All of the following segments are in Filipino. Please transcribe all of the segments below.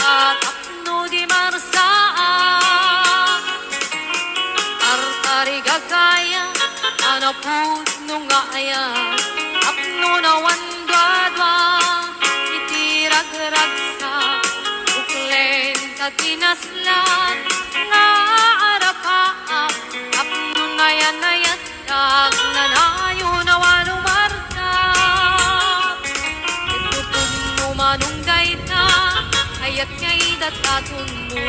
tapno di marsaan artari gagaya anapun nga ayan tapno na wandadwa itirag-ragsa uklen katinaslan na arapaap tapno na yan tag nanayo na walumarka itutun mo manong dayta ayat ngay datatun mo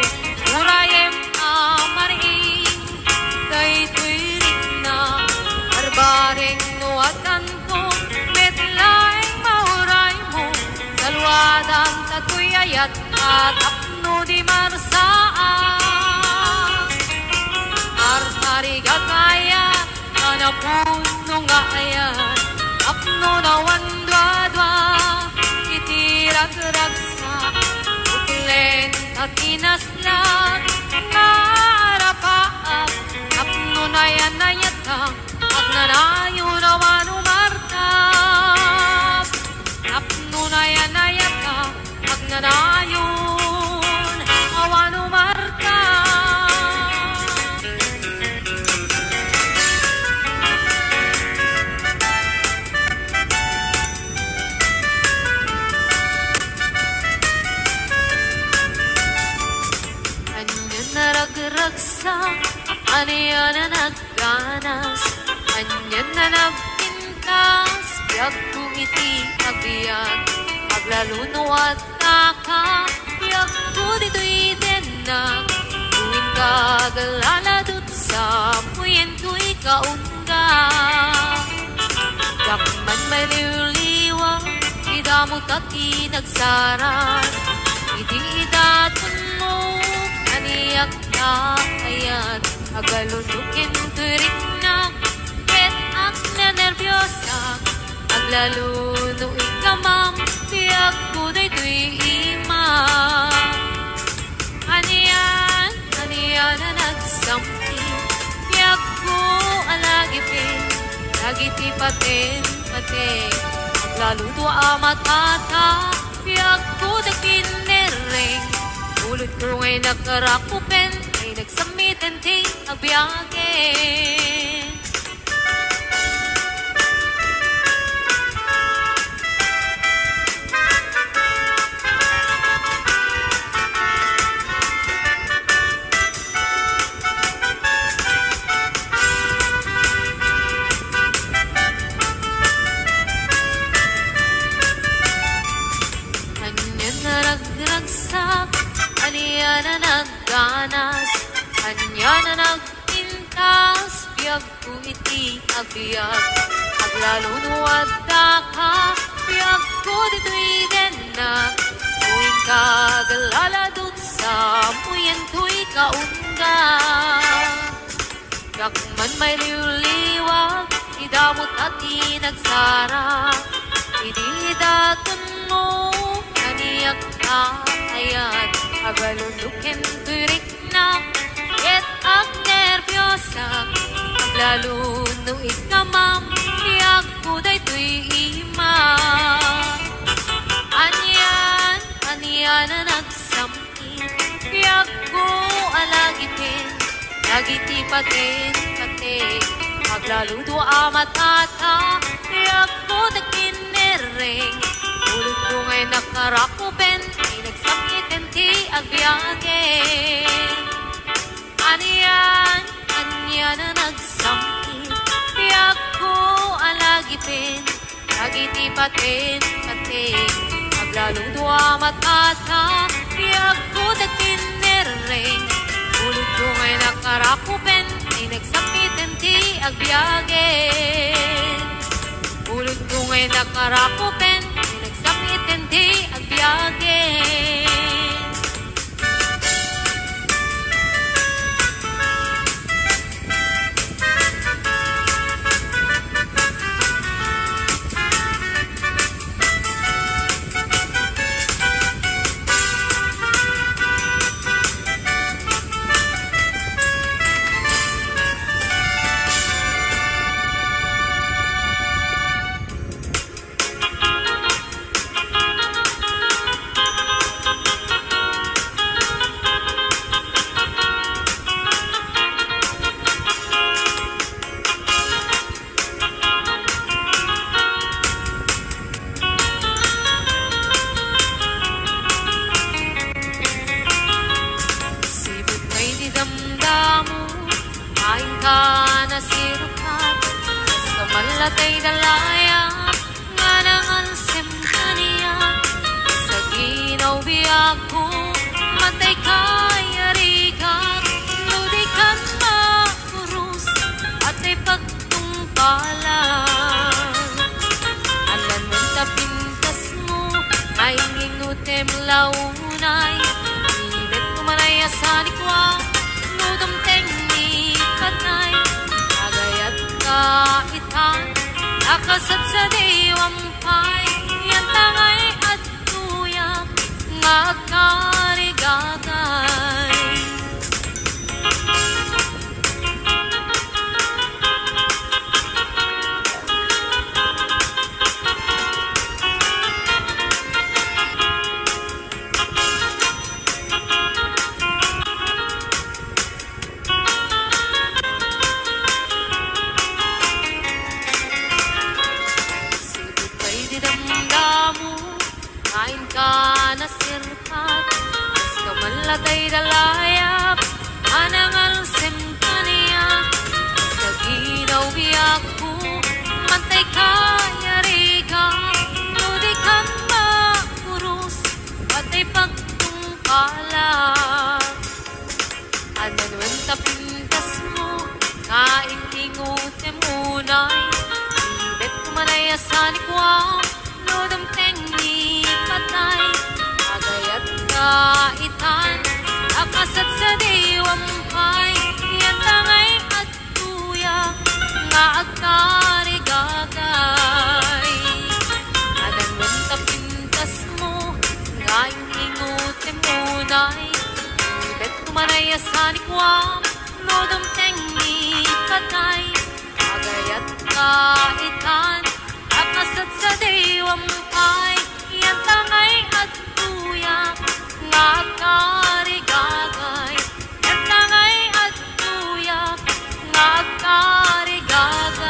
urayem amariing daytoy na arbareng nuatan ko metlaeng mauray mo salwadan tatoy ayat tapno di marsaan artari gagaya puno nga ayan apno na wandwadwa itirag-ragsak uklen katinaslan narapaap apno na yan na yatang agnanayo na wanumartap apno na yan na yatang agnanayon awanumartap. Narag-ragsak, aniya na nagganas, anyan na nagpintas, biyag kong iti agbiag, aglaluno at taka, biyag ko dito'y denag, tuwing kagaladot sa puyen ko'y kaunga. Yakman may liwliwang, idamot at inagsaran, iti-idatun mo, aniyak na ayan agalunukin turik na bet ak na nervyosa aglaluno ikamam tiyak ko daytoy imam aniyan na nagsampi tiyak ko alagipin lagiti paten aglaluno amat-ata tiyak ko dakinereng ulit ko ngay nakarakupen ay nagsamitan ting agbiyakin anyan na nag-ragsak aniya na nagganas, anya na nagpintas, biyag ko iti agbiag. Aglaluno at daka, biyag ko dito'y denag, tuwing kagaladot sa puyen ko'y kaunga. Yakman may liwliwag, idamot at inagsara, ididatun mo, aniyak na ayan. Agalunukin turik na et ak nervyosa aglaluno ikamam tiyak ko daytoy imam aniyan na nagsampi tiyak ko alagipin lagiti paten aglaluno amat-ata tiyak ko dakinereng ulit ko ngay nakarakupen nagsamiten ti agbiyakin aniyan na nagsampi tiyak ko alagipin lagiti paten aglaluno amat-ata tiyak ko dakinereng ulit ko ngay nakarakupen nagsamiten ti agbiyakin ulit ko ngay nakarakupen nagsamiten ti agbiyakin malatay dalaya nga nangalsim kaniya sa ginaw biyak ko matay kaya rigat nudikan makurus at ay pagtungpalan anan mong tapintas mo ay ngingutem launay init kumanay asanikwa nudom tengni patay agayat kaitan akasat sa diwampay yan tangay at tuyak magkarigagay malatay dalayap anangal semkaniya sa ginaw biyak ko mantay kaya riga nudikan makurus patay pagtungkala anan tapintas mo kaintingutem unay ibet kumanay asanikwa nodam tengni patay agayat kaitan akasat sa diwampay yan tangay at tuyak nga agkarigagay anan mong tapintas mo nga ingutem unay ibet kumanay asanikwa nodam tengni patay agayat kaitan akasat sa diwampay yan tangay at tuyak nga agkarigagay yan tangay at tuyak nga agkarigagay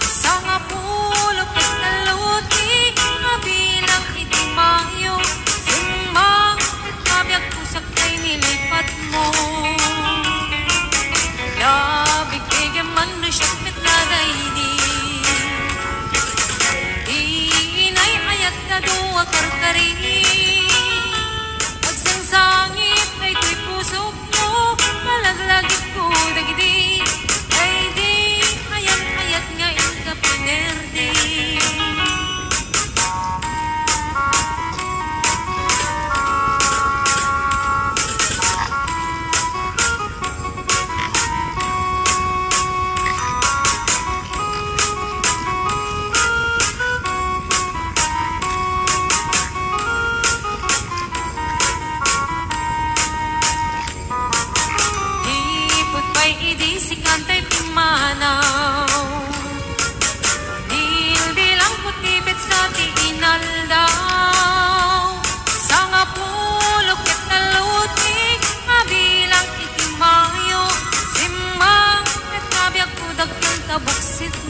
Sa nga pulok at naluti, kabilang itimayo, summa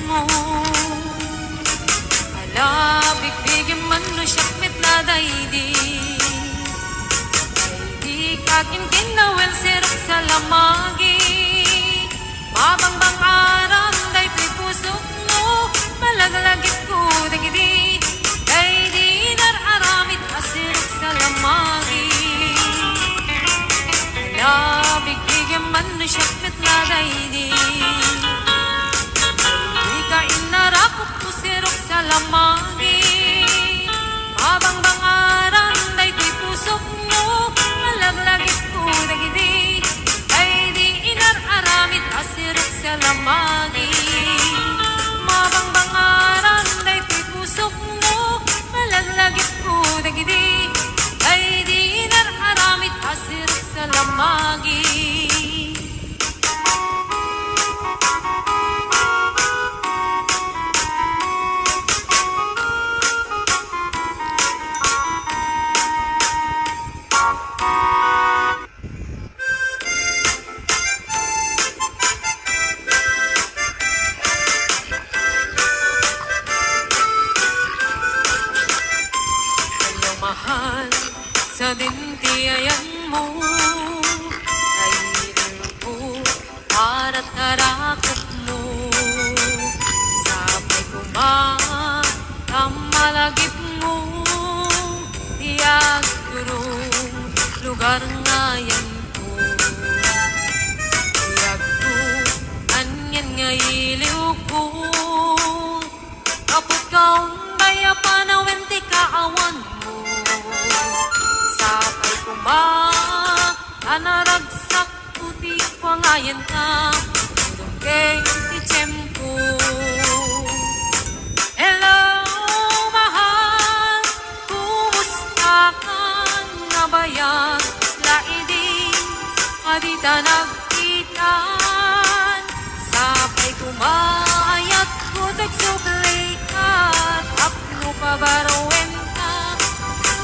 mo. Ala, bigbigyan man no siyakmit na daydi. Daydi kakin kinawel sirok sa lamagi. Mabangbang aram day tuy pusok mo. Malaglagit ko dagidi. Daydi nararamit asirok sa lamagi. Ala, bigbigyan man no siyakmit na daydi. Inarakot ko sirok sa lamagi. Mabang-bangaran day tuy pusok mo. Malaglagit ko dagidi. Ay di inararamit asirok sa lamagi. Mabang-bangaran day tuy pusok mo. Malaglagit ko dagidi. Ay di inararamit asirok sa lamagi. Sa dintiayan mo ay rinpo para tarakot mo. Sabay kumamalagip mo. Tiyag turong lugar ngayon ko. Tiyag ko anyan ngayiliw ko. Kapot kaong baya panawenti kaawan mo. Sapay anaragsak puti pangayan ka. Dungkeng titempo. Hello, mahal. Kumusta ka na bayan? Laiding adita nagkitan. Sapay kumayat ko tagsublikat. Apno pabarowen ka.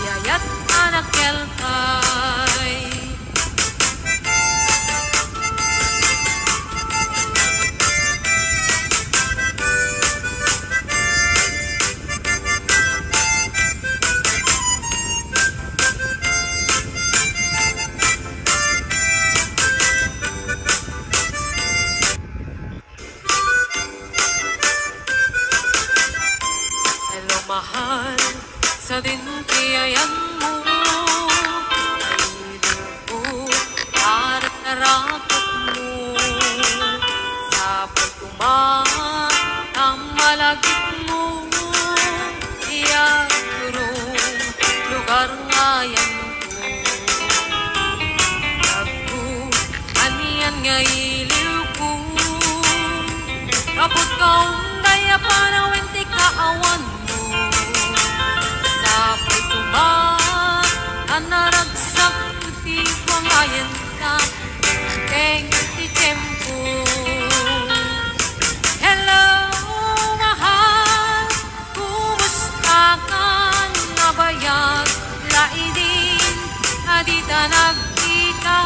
Yayat anak kelkay. Hello mahal, sa dintiayan mo. Narakot mo sa pagkumamalagit mo. Iyang turong lugar ngayon ko. Ako aniyan ngayiliw ko. Kapot kaong daya panawenti kaawan mo. Sa pagkumanaragsak puti ko ngayon ka. Deng titempo. Hello, mahal. Kumusta ka na bayan? Laidin, adita nagkita.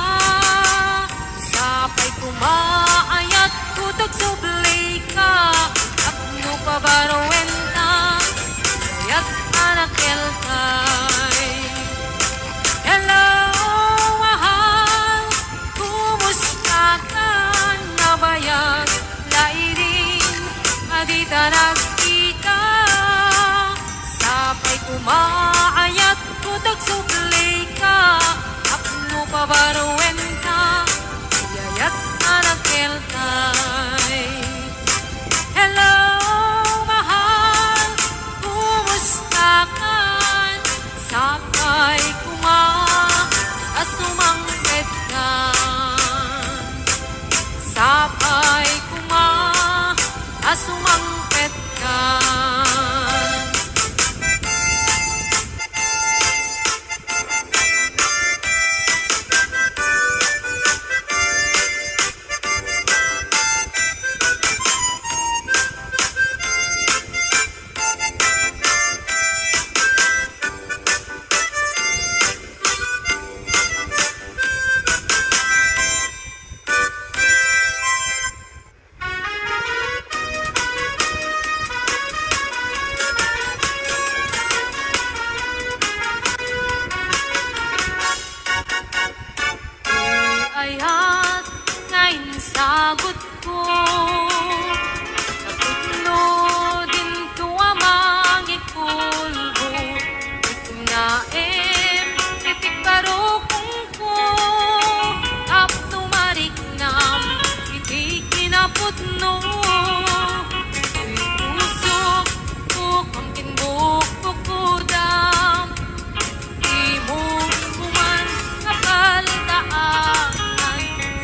Sapay kumaayat, kutak sublay ka. Apno pabarowen ka. Kayat anak kelkay. Hello, bayan, laiding adita nagkita. Sapay kumaayat kutak sublay ka. Apno pabarowen ka. Yayat anak kelkay. Hello, mahal. Kumusta ka? Sapay asumangkit ka. Sapay asumangpet ka. ayat ngayon sagot ko. Naputno din tuwamang ikulbo. Ikum naem, titik barokong ko. Tap tumarik nam, iti kinaputno. Uy pusok, bukam kinbuk pukudam. Di mo kuman kapal daanan.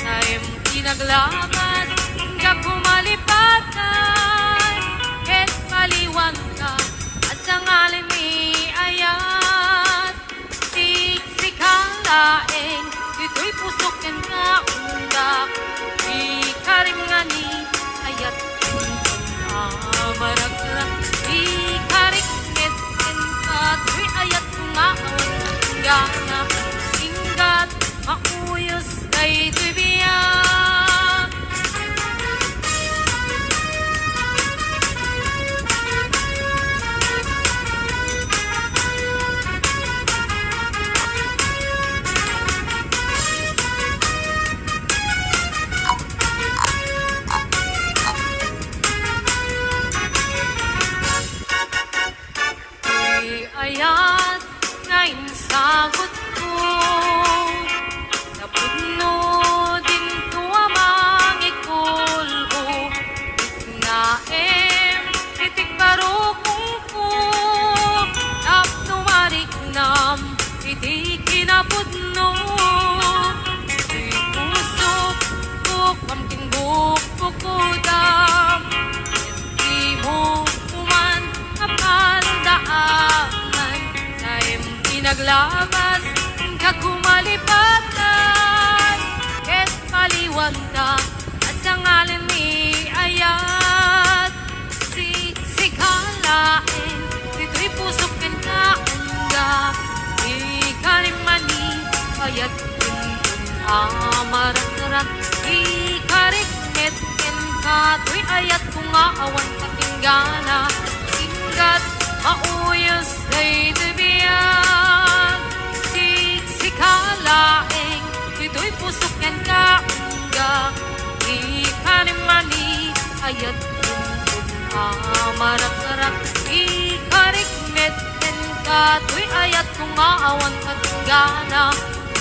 Saem kinaglamas, hingga kumalipatan. Ket paliwan ka, at sa ngalan ni ayat. Siksik-halaeng, ito'y pusok yan ka undak. Di karim nga ni ayat maragrak. Di karikmet yan ka, to'y ayat nga awan gana. Inggat mauyos kay to'y biyak. Ayat ngayon sagot ko. Napudno din tuwamang ikulbo. Naem, titik barokong ko. Tap tumarik nam, iti kinapudno. Di pusok, bukam kinbuk pukudam. Di mo kuman kapal daanan. Saem kinaglamas, hingga kumalipatan. Ket paliwan ka, at sa ngalan ni ayat. Siksik-halaeng, dito'y pusok ken ka undak. Di karimani, ayat kuntun amarat-arat. Di karikmet ken ka, to'y ayat kung aawan katinggana. Inggat mauyos kay tibiyag. Siksik-halaeng, dito'y pusok yan ka undak. Di karimani, ayat kuntun amarat-arat. Di karikmet ken ka, to'y ayat kung aawan katinggana.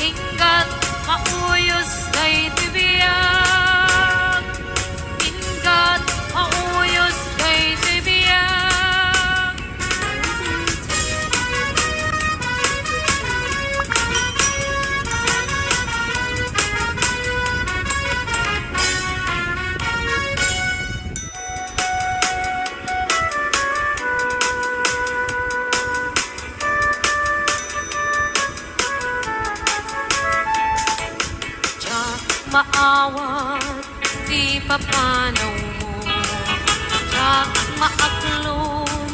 Inggat mauyos kay tibiyag. Inggat mauyos kay tibiyag. Maawat, di papanaw mo. Siyak maaklong,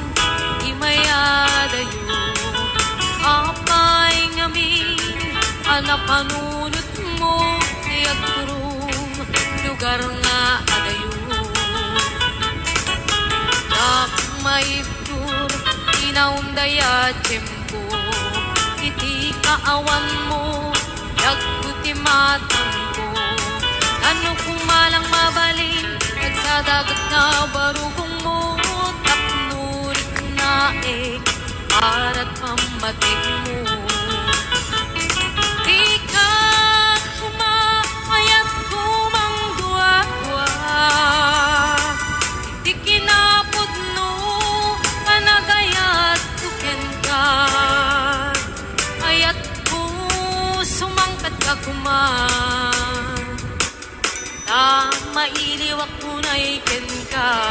di mayadayo. Apay ngamin, anapanunot mo. Iyak turong, lugar nga adayo. Siyak maibdur, inaundaya tiyempo. Iti kaawan mo, yagkuti matang ko. Ano kung malang mabalik, nagsadagat na barugong mo. Tapnurik na para't pamatik mo. Di ka sumayat kumangdwa-dwa. Di kinapudno, panagayat tuken ka. Ayat ko sumangkat ka kuman. Mailiwak mo na ikin ka.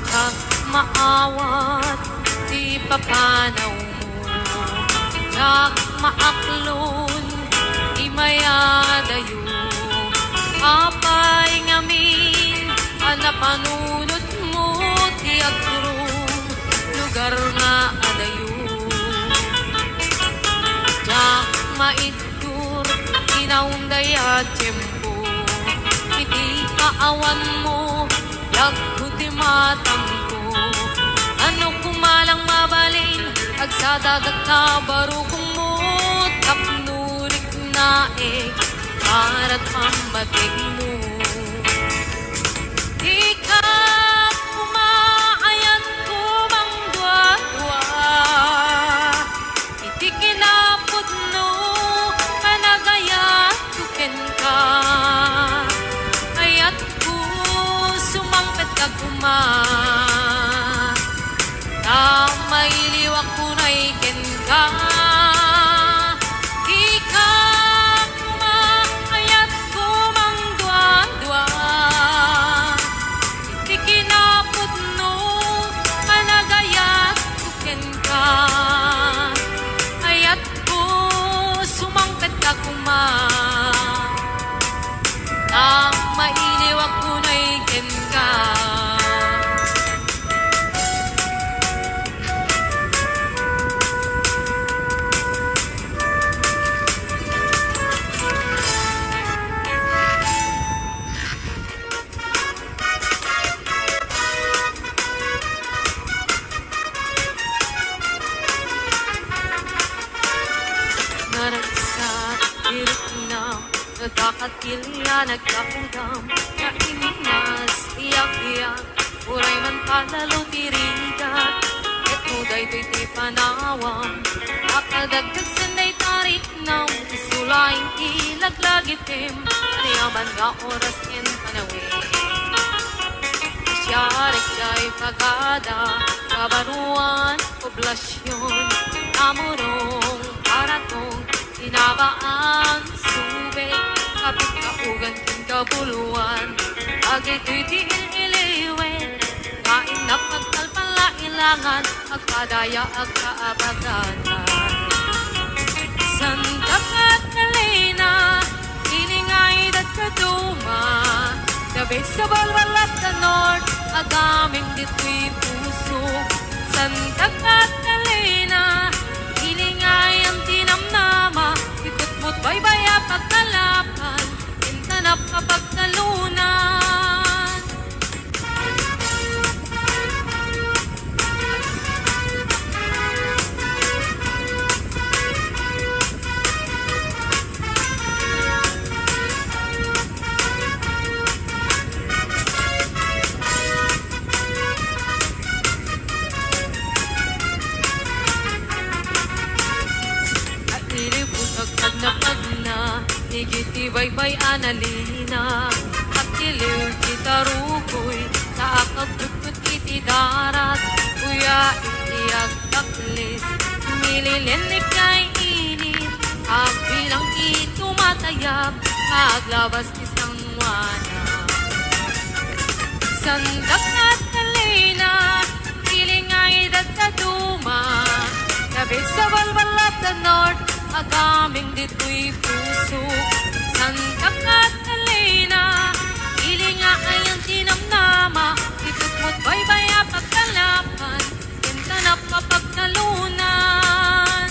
Kag maawat, di papanaw mo. Jak maaklon, di mayadayo. Apay ngamin, anapanunot mo, ti agturo. maitur, inaunday at tiyempo. Iti kaawan mo, lagkuti matangko. Ano kumalang mabalin, agsadagat na barukong mo, tapnurik na karat pambatig mo. Di ka kumaayat ko bang dwa-dwa, iti kinapod no, kanagayat tuken ka. Ayat ko sumangpet ka kuma, na mailiwak ko na iken ka. Di ka kumaayat ko bang dwa-dwa, iti kinapod no, kanagayat tuken ka. Ayat ko sumangpet ka kuma, na mailiwak ko na iken ka. Naragsak, irik na, nagkakatilya, nagkakudam, kainas, iyak-iyak, uray man palalo tirigat, at muday to'y ti panawam, akadagdag sanday tarik na, isulaing ilaglagitim, aniyaman nga oras in panawin. Isyarik kay pagada, kabaruan, poblasyon, amurong, paratong, tinabaan, subay, kapit kaugan, kinkabuluan, agito'y tiil-iliwe, kain na pagkalpalailangan, agpadaya, agkaabaganan. Sandak at kalina, iningay dat kaduma, gabi sa balwal at the north, agaming dito'y puso. Sandak at kalina, iningay ang tinamnama, ikot mo't baybaya pagkalapan, intanap kapag talunan. Pagna, nigiti baybay analina, at kiliw kita rukoy, sa akagdukot iti darat, kuya itiag taklis, nililinig kay init, ang bilang ito matayap, maglabas ni sangwana. Sandak at kalina, ilingay dadaduma, kabit sa balbal at the north, agaming dito'y puso. Sandak at kalina, ilinga ay ang tinamnama, ikot mo't baybaya pagkalapan, kintanap kapag talunan.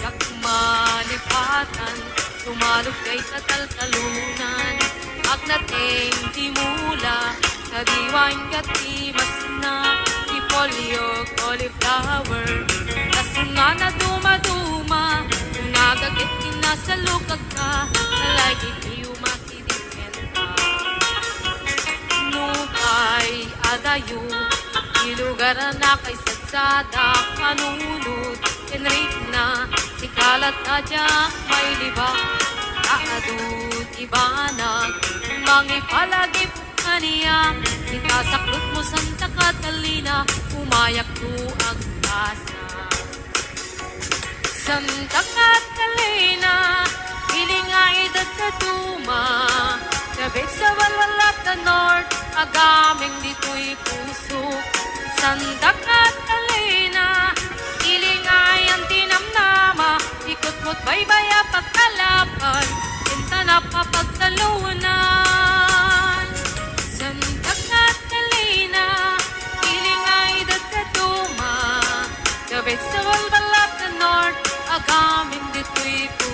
Yakmalipatan, sumalog kay kataltalunan, agnating timula, sa diwang gatimas na, ipolyo, cauliflower, kasunga na dumaduma, kung nagagit sa lukag ka, nalagi kayo masidipenta. Nukay adayo, ilugar na kay sadsada, kanunod, enrik na, si kalat adyak may libak, kaadut ibanag, mangipalagip kaniya, itasaklot mo Santa Catalina, umayak to ang tasa. Santa Catalina, ilingay dadaduma, kabit sa balwal at the north, agaming dito'y puso. Santa Catalina, ilingay ang tinamnama, ikot mo't baybaya pagkalapan, kintanap kapagtalunan. Santa Catalina, ilingay dadaduma, kabit sa balwal at the north, agaming dito'y puso.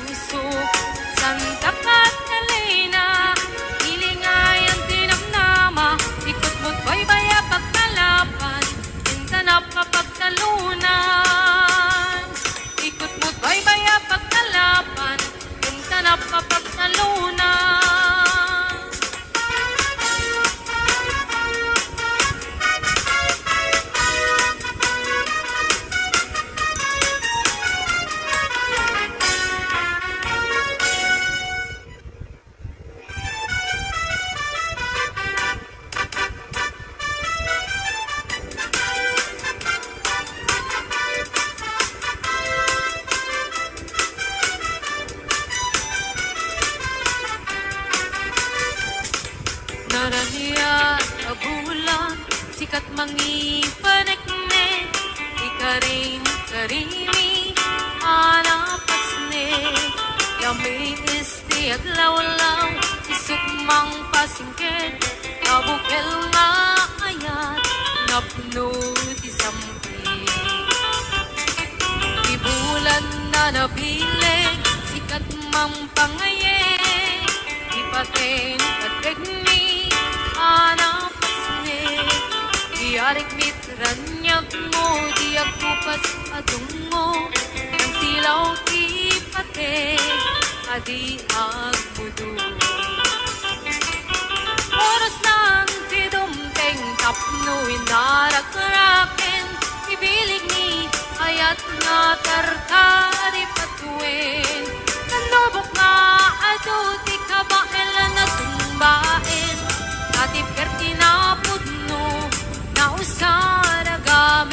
paneknek ikarin karimi anapasne yami isti aglawlaw isukmang pasingket nabukel nga ayat napno ti sampi di bulan na nabileg sikat mang pangaye ipaten kadegni anapasne diarik mitranyag mo di agpupas adungo ang silaw ipate adi agmudu oras ng tidumteng tapno inarakraken ibilig ni ayat nga tarkari patuin nanubok nga ado di kabailan na tumbain ati perti na pudno na usara gamin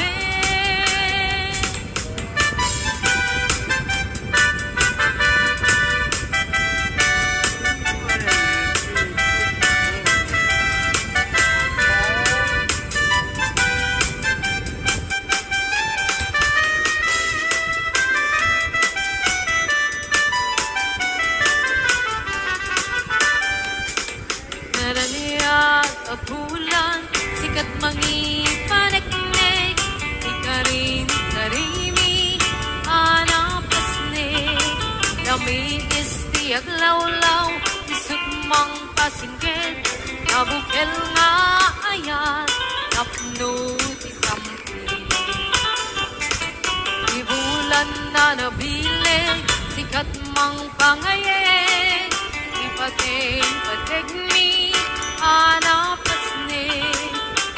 bulan sikat mangi paneknek ikarin karimi anapasne dami isti aglawlaw isukmang pasingket nabukel nga ayat napno ti sampi di bulan na nabileg sikat mang pangaye ipaten pategni anapasne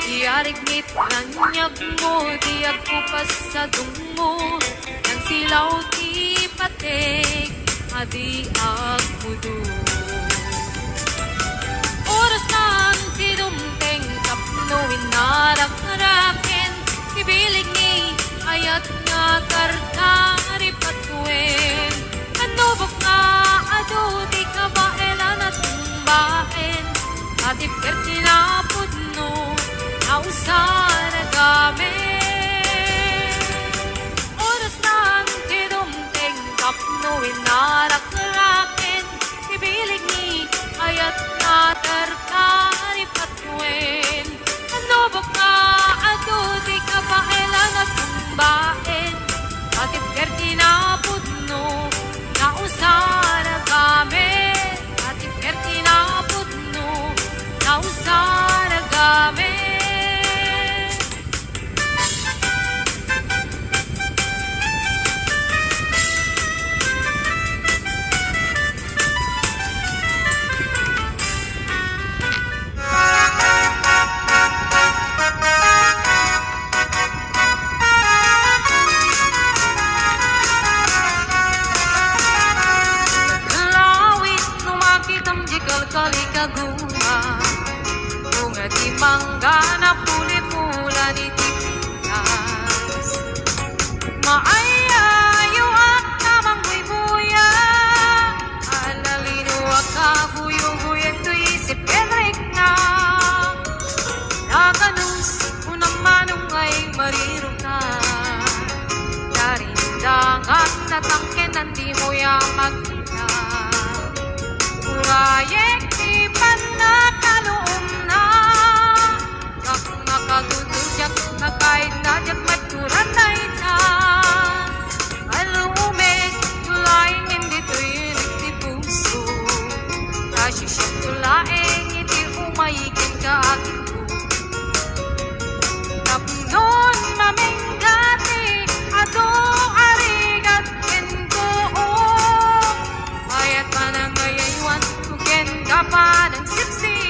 diarig mitranyag mo di agpupas sa dungo ng silaw ti patek adi agmudu oras ng tidumteng tapno inarakraken ibilig ni ayat nga karkari patuin anubok nga ado di kabailan at tumbain ati perti na pudno na usara gamin oras ng tidumteng tapno inarakraken ibilig ni ayat na tarkari patuin anubok nga ado di kabailan at tumbain ati perti na pudno na usara gamin ati perti na pudno na usara gamin kaligaguma bunga di mangga na puli-pula di tipitas maayayo at tamang buy-buya alalino at kabuyo-buyan to isip Henrik na naganus unang manong ay mariro ka darindangat na tangke nandi mo yung magkita urayek panakaloom na kak nakatutudyak na kahit nadyak maturan na ita alumig tulaing hindi tuyinig di puso kasi siya tulaing hindi umayikin ka akin ko tapnon maminggati ato arigat kento ayat panangayaywan kuken kapan ang sipsi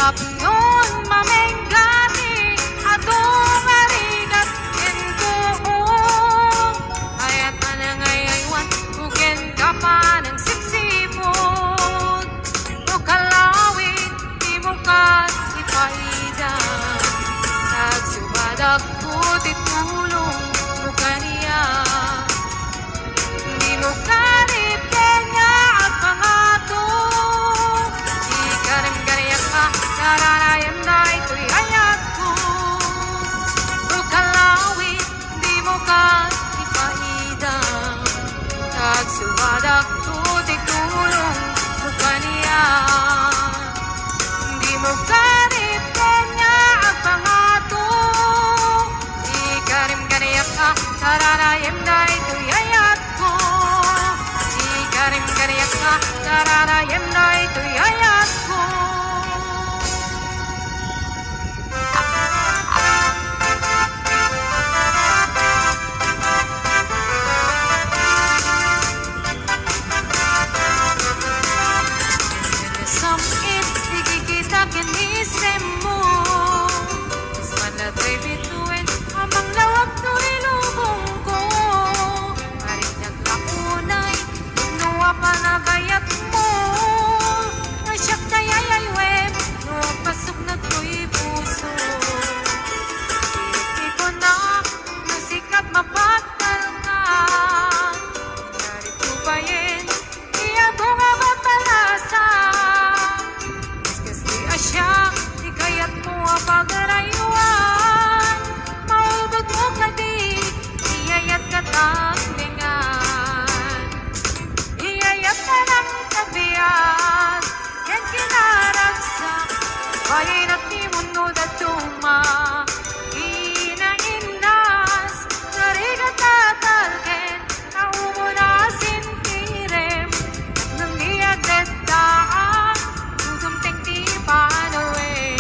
tapnon mamengati atong arigat entuo ayat manangayaywan ugen kapan ng sipsipot no kalawit di mo ka ipaidan nagsubadak putit tulong mo kaniya di mo karip kanya at pangato di karim gariyak ka naranayan na ito'y ayat ko no kalawit di mo ka ipaidan nagsubadak putit tulong mo kaniya di mo karip kanya at pangato di karim gariyak ka naranayan na ito'y ayat ko di karim gariyak ka naranayan na ito'y ayat ko. Samit digigita kinisem mo manato'y bituin amang lawag to'y lubong ko marinag lakunay nuwa pa na bayat mo nasyak kaya'y web nuwa pasok na to'y puso hindi ko na nasikat mapatal ka narito ba yin iya ko nga mapalasa kasi asya di kayat mo pag-arayuan maubag mo ka di iyayat ka taklingan iyayat ka ng kabiyan yan kinaragsak bayin at di mundo na tuma inainas narigat tatalken naumo na sintirem at nandiyak detaan udong tekti panawin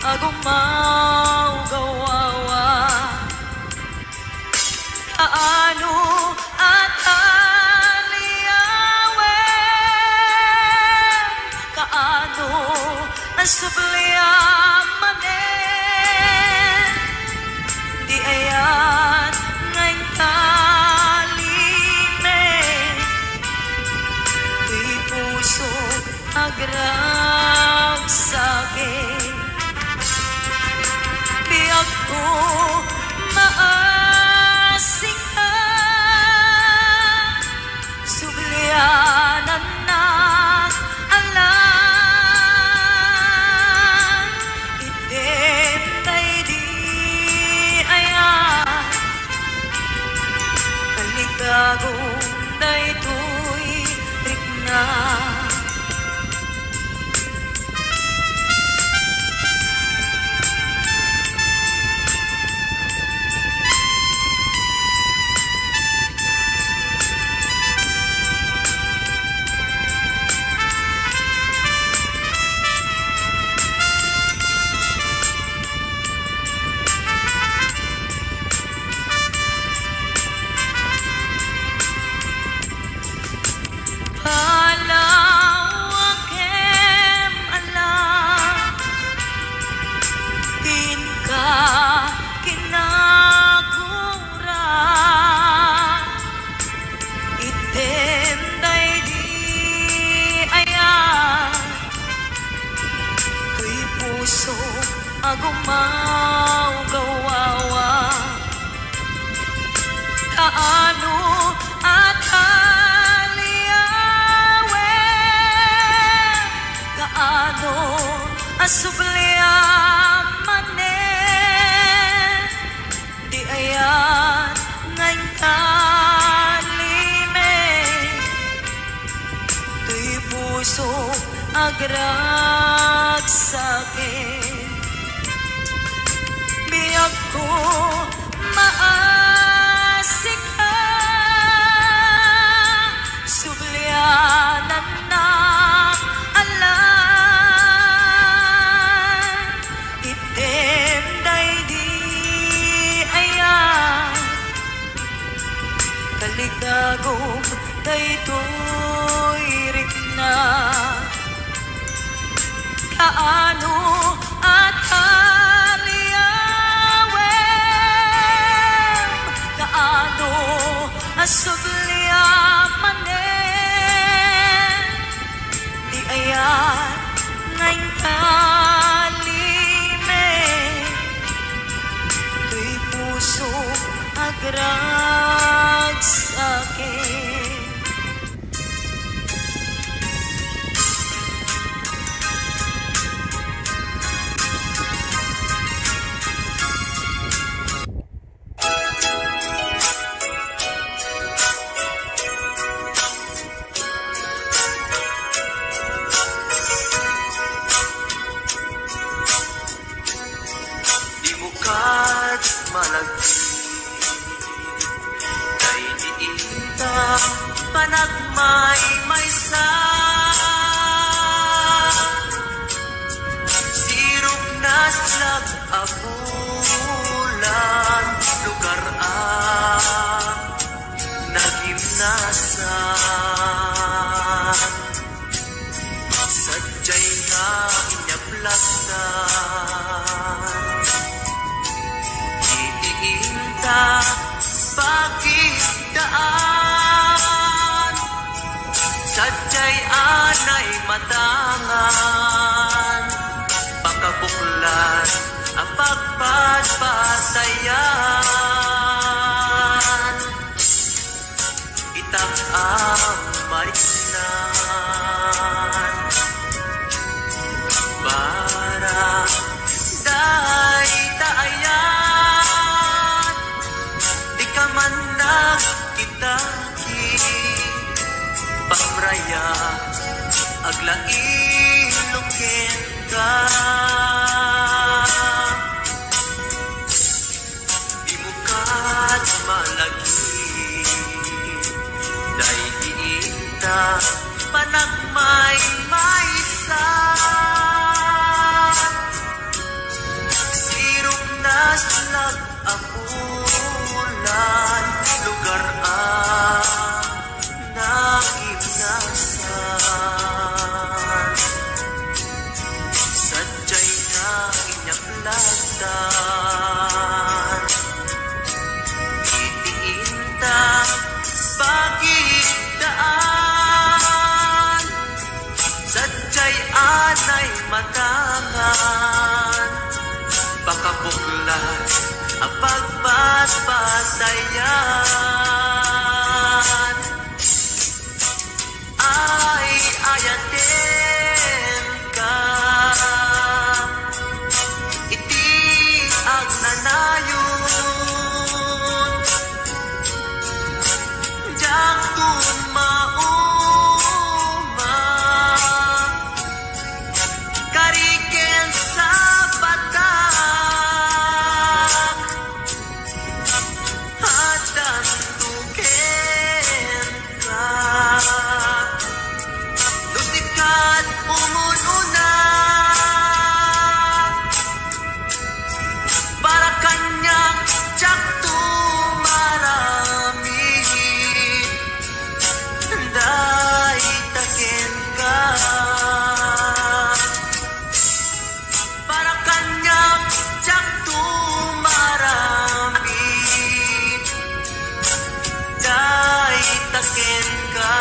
agumaw gawawa. Kaano at aliyawen, kaano asubliamanen, di ayan ngayon talime, di puso agragsake. Biag ko maasing ka, sublianan na alam, itim tay di ayan, kaligagong daytoy rikna. Agumaw gawawa, kaano at aliyawen, kaano asubliamanen, di ayan ngayon talime, tuy puso agragsake. Biag ko maasik ka, sublianan na alam, itim day di ayan, kaligagong daytoy rikna. Kaano at kaano asubliamanen, di ayan ngayon talime, tuy puso agragsake. Panagmay maysa, sirok na slag abulan, lugar nagimnasan, sadyay nga inyaplasan, iiinta pagkidaan, sadyay anay matangan, pakabuklan ang pagpapatayan, itak ang marisnan, para day taayan, di ka man nagkitaki, pamraya aglaing lukin ka, di mo kat malagi, dahil bayan ay ayaten ka. Iti ang nanayon jak tumauma kariken sa batak hatan tuken ka. Lusikat umununa para kanyak jak tumarami dai taken ka. Para kanyak jak tumarami dai taken ka.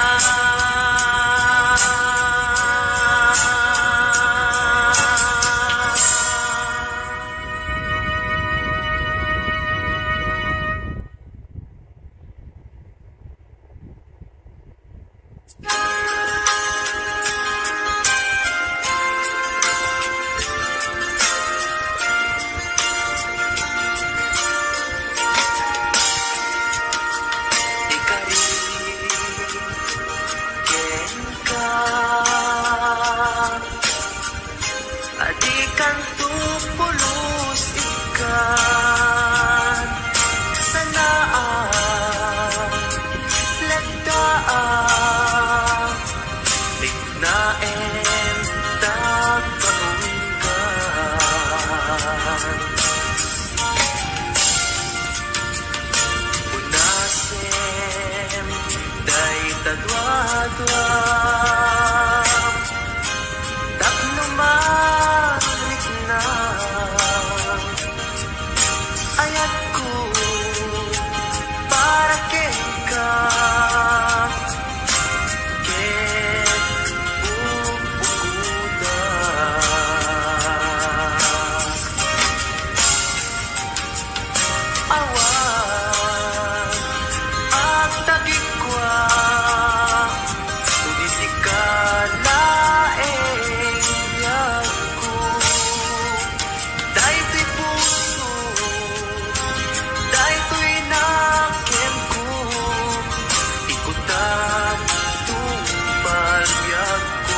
Adikan tupulos ikan sanaan lagdaan lignaen tagkaunggan unasen day tadwadwa tapnumarik na ayatku para ka ket bubukuda awan ang tagikwa udisikal laeng yakku daytoy puso daytoy nakemku ikutan tumpalyak ko.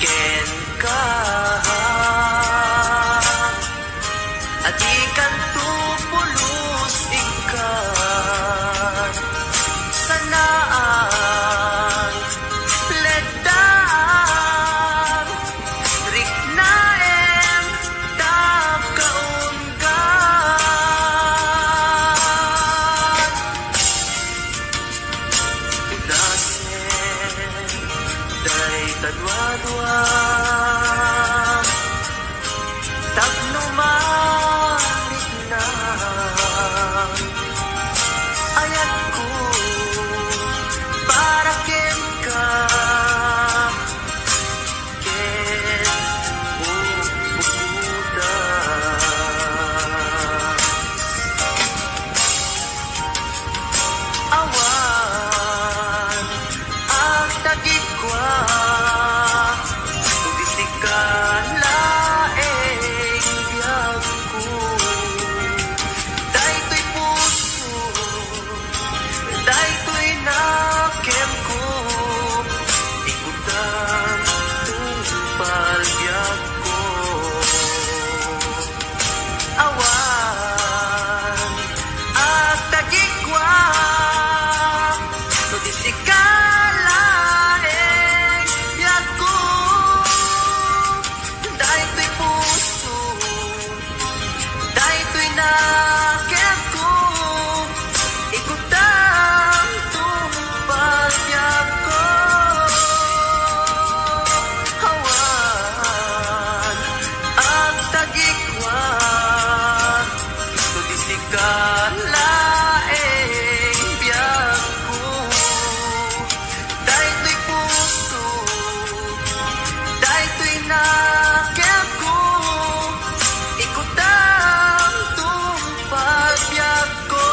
Ken ka adikan tupulos ikan sanaan ledaan riknaen tagkaunggan unasen day tadwadwa tapnumarik na ayatku para ken ka ket bubukuda awan ang tagikwa tinakyan ko, ikot ang tumpagyak ko.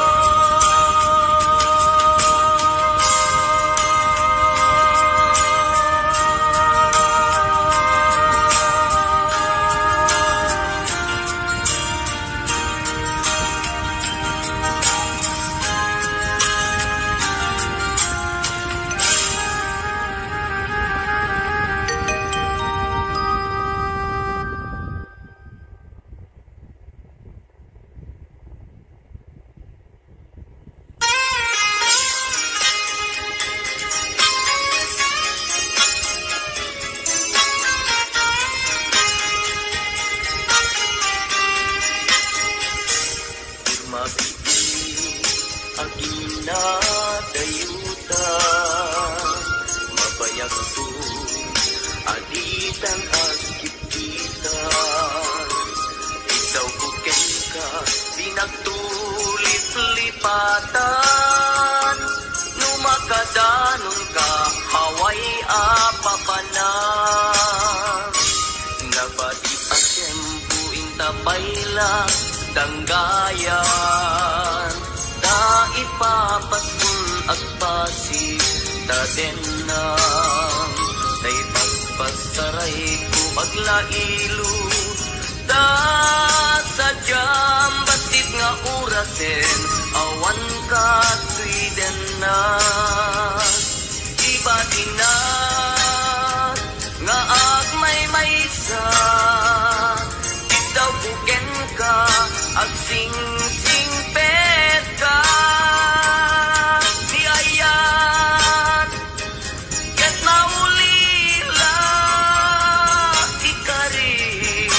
Danggayan da ipapasun agpasig tadenang day paspasaray ko aglailo da sadyam basit nga urasen awan ka tuiden na iba dinat nga agmay-maysa daw buken ka ag sing pet ka ni ayan ket maulila ikarim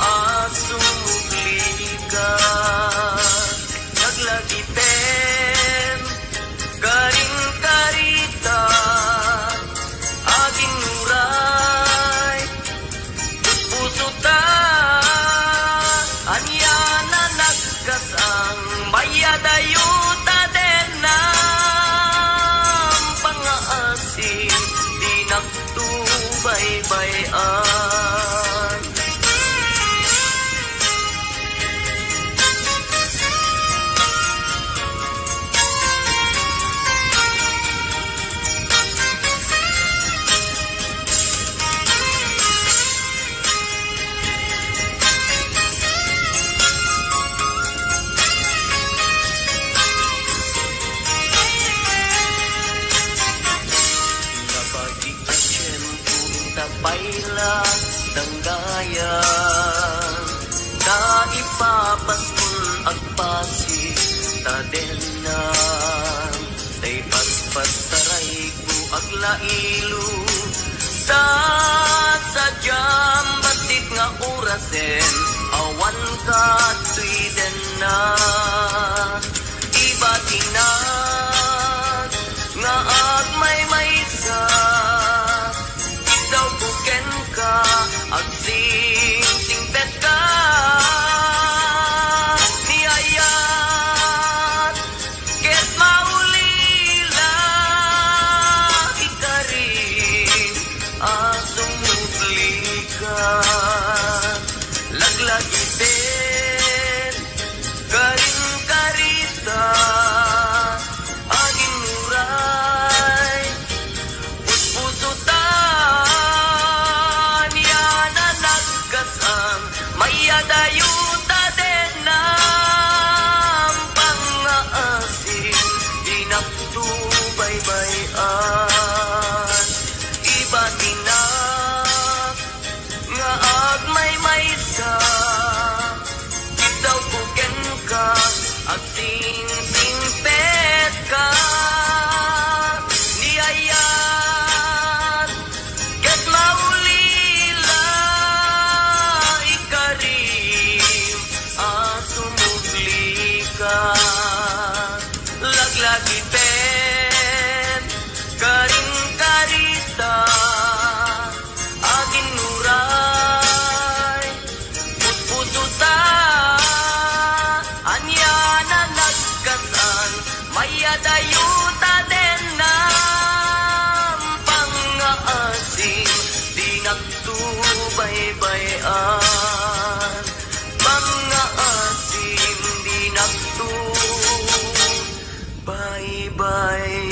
asumugli ka naglagiten karing karita aging nuray puso ta anya na nagkasang mayadayuta den ng pangaasin di nagtubaybayan. Paila danggayan da ipapaskul agpasig tadenan day paspasaray ko aglailo da sadyam batit nga urasen awan ka tuiden na iba tinat nga agmay-maysa buken ka ag sing pet ka ni ayat ket maulila ikarim asumugli ka laglagiten karing karita aging nuray puspusutan mayadayuta den ng pangaasin di nagtubaybayan iba tinak nga agmay-maysa itaw buken ka ag sing pet ka ni ayan ket maulila ikarim baybayan mga asim di nakto baybayan.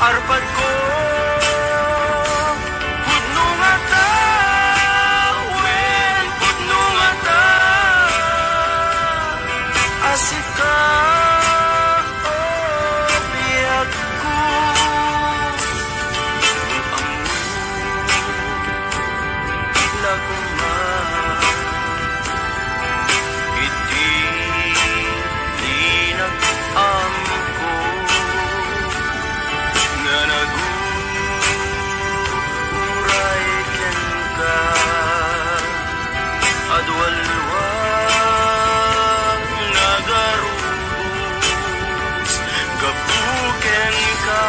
Arpad ko pudno nga tawen pudno nga ta asika biag ko laguma iti linag ko naguray ken ka adwalwang nagarubos gapuken ka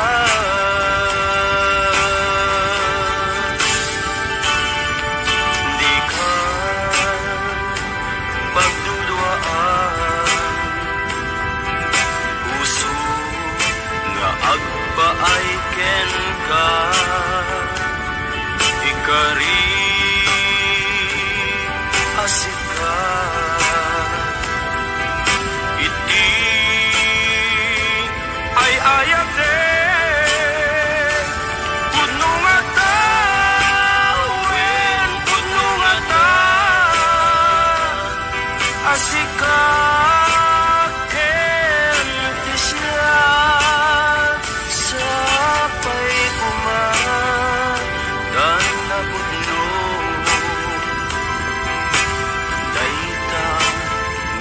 di ka pagdudwaan puso nga agpaay ken ka ikari asika iti ay ayak de pudno nga tawen pudno nga ta asika ken ti siya sapay dan na pudno dayta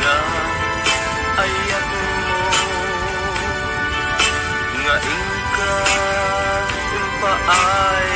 nga ayak mo nga ingka impaay